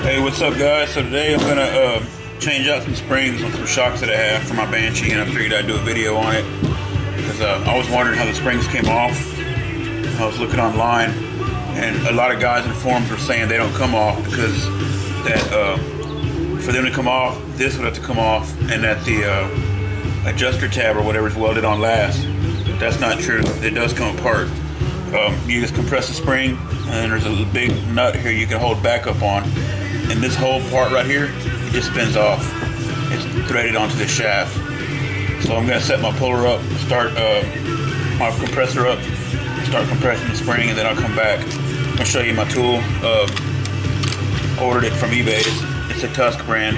Hey, what's up, guys? So today I'm gonna change out some springs on some shocks that I have for my Banshee, and I figured I'd do a video on it because I was wondering how the springs came off. I was looking online, and a lot of guys in forums were saying they don't come off because that for them to come off, this would have to come off, and that the adjuster tab or whatever is welded on last. That's not true. It does come apart. You just compress the spring, and there's a big nut here you can hold back up on. And this whole part right here, it just spins off. It's threaded onto the shaft. So I'm gonna set my puller up, start my compressor up, start compressing the spring, and then I'll come back. I'm gonna show you my tool. Ordered it from eBay. It's a Tusk brand,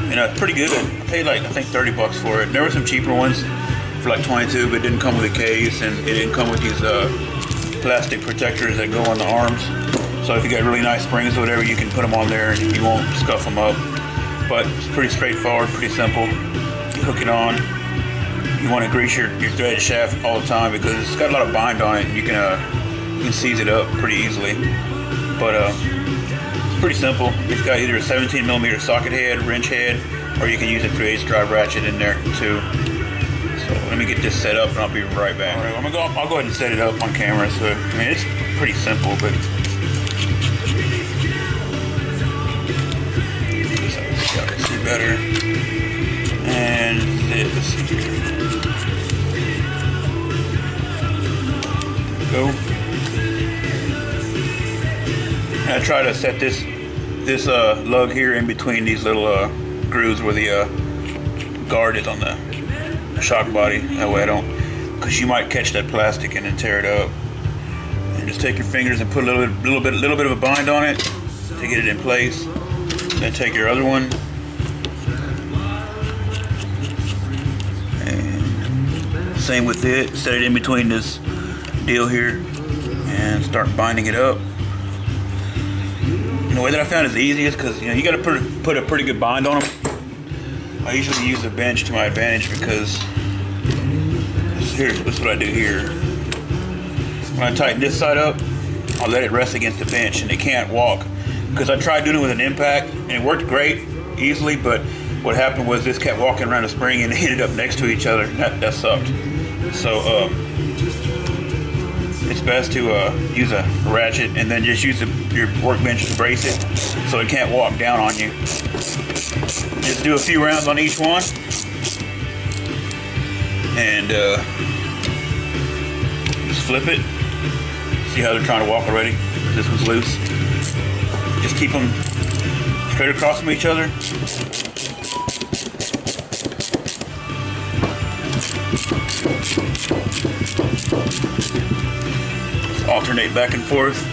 and it's pretty good. I paid like, I think 30 bucks for it. There were some cheaper ones for like 22, but it didn't come with a case, and it didn't come with these plastic protectors that go on the arms. So if you got really nice springs or whatever, you can put them on there and you won't scuff them up. But it's pretty straightforward, pretty simple. You hook it on. You want to grease your threaded shaft all the time because it's got a lot of bind on it, and you can seize it up pretty easily. But it's pretty simple. It's got either a 17mm socket head, wrench head, or you can use a 3/8 drive ratchet in there too. So let me get this set up and I'll be right back. All right, I'll go ahead and set it up on camera. So I mean, it's pretty simple, but see better. And this here. Go. And I try to set this lug here in between these little grooves where the guard is on the shock body. That way I don't, because you might catch that plastic and then tear it up. And just take your fingers and put a little bit of a bind on it to get it in place. Then take your other one and same with it. Set it in between this deal here and start binding it up. And the way that I found is the easiest, because you got to put a pretty good bind on them. I usually use the bench to my advantage because this is what I do here. When I tighten this side up, I'll let it rest against the bench and it can't walk. Because I tried doing it with an impact and it worked great, easily, but what happened was this kept walking around the spring and it ended up next to each other. That sucked. So it's best to use a ratchet and then just use your workbench to brace it so it can't walk down on you. Just do a few rounds on each one, and just flip it. See how they're trying to walk already? This one's loose. Just keep them straight across from each other. Just alternate back and forth.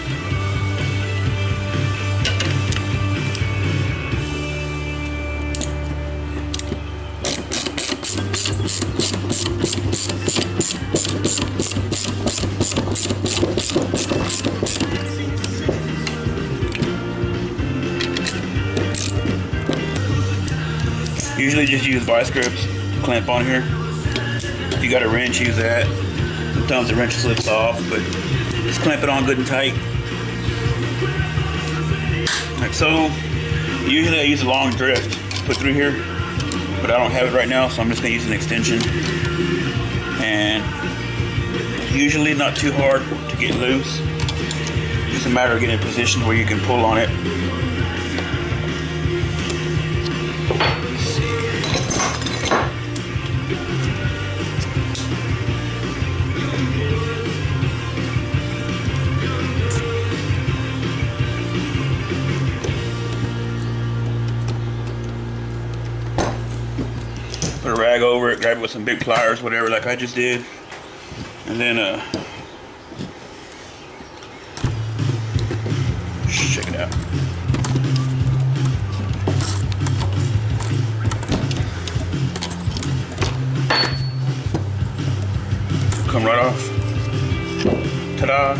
Usually just use vice grips to clamp on here. If you got a wrench, use that. Sometimes the wrench slips off, but just clamp it on good and tight. Like so. Usually I use a long drift to put through here, but I don't have it right now, so I'm just going to use an extension. And usually not too hard to get loose. It's a matter of getting a position where you can pull on it. Put a rag over it, grab it with some big pliers, whatever, like I just did, and then check it out. Come right off. Ta-da!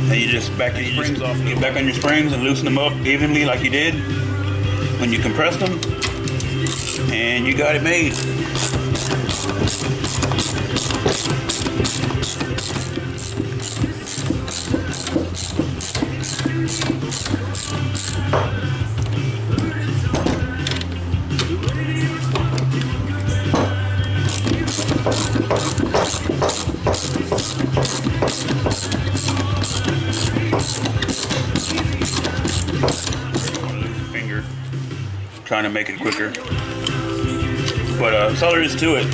And you just back your springs off. Get back on your springs and loosen them up evenly like you did when you compressed them. And you got it made. Finger, trying to make it quicker, but that's all there is to it.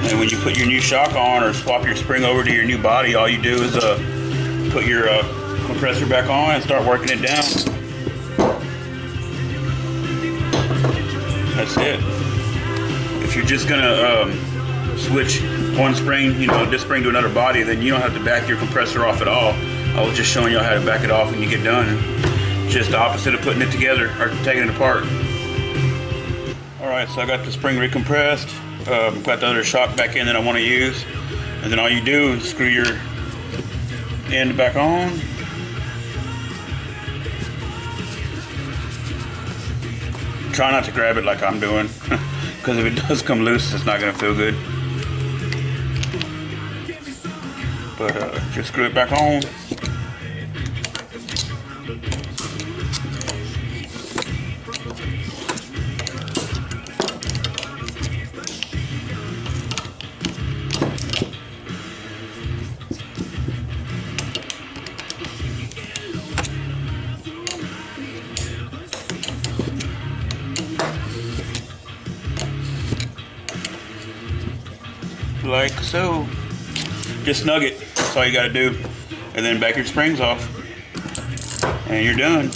And when you put your new shock on or swap your spring over to your new body, all you do is put your compressor back on and start working it down. That's it. If you're just gonna switch one spring, this spring to another body, then you don't have to back your compressor off at all. I was just showing y'all how to back it off when you get done. Just the opposite of putting it together or taking it apart. Alright, so I got the spring recompressed. Got the other shock back in that I want to use. And then all you do is screw your end back on. Try not to grab it like I'm doing, because if it does come loose, it's not going to feel good. But just screw it back on. Like so. Just snug it. That's all you gotta do. And then back your springs off. And you're done.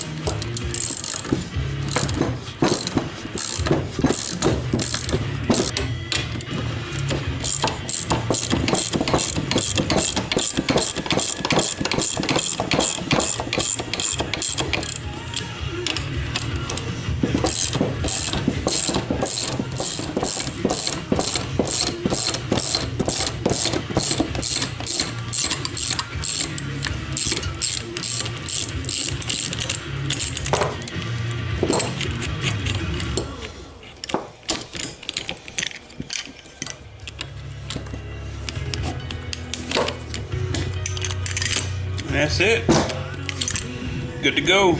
And that's it. Good to go.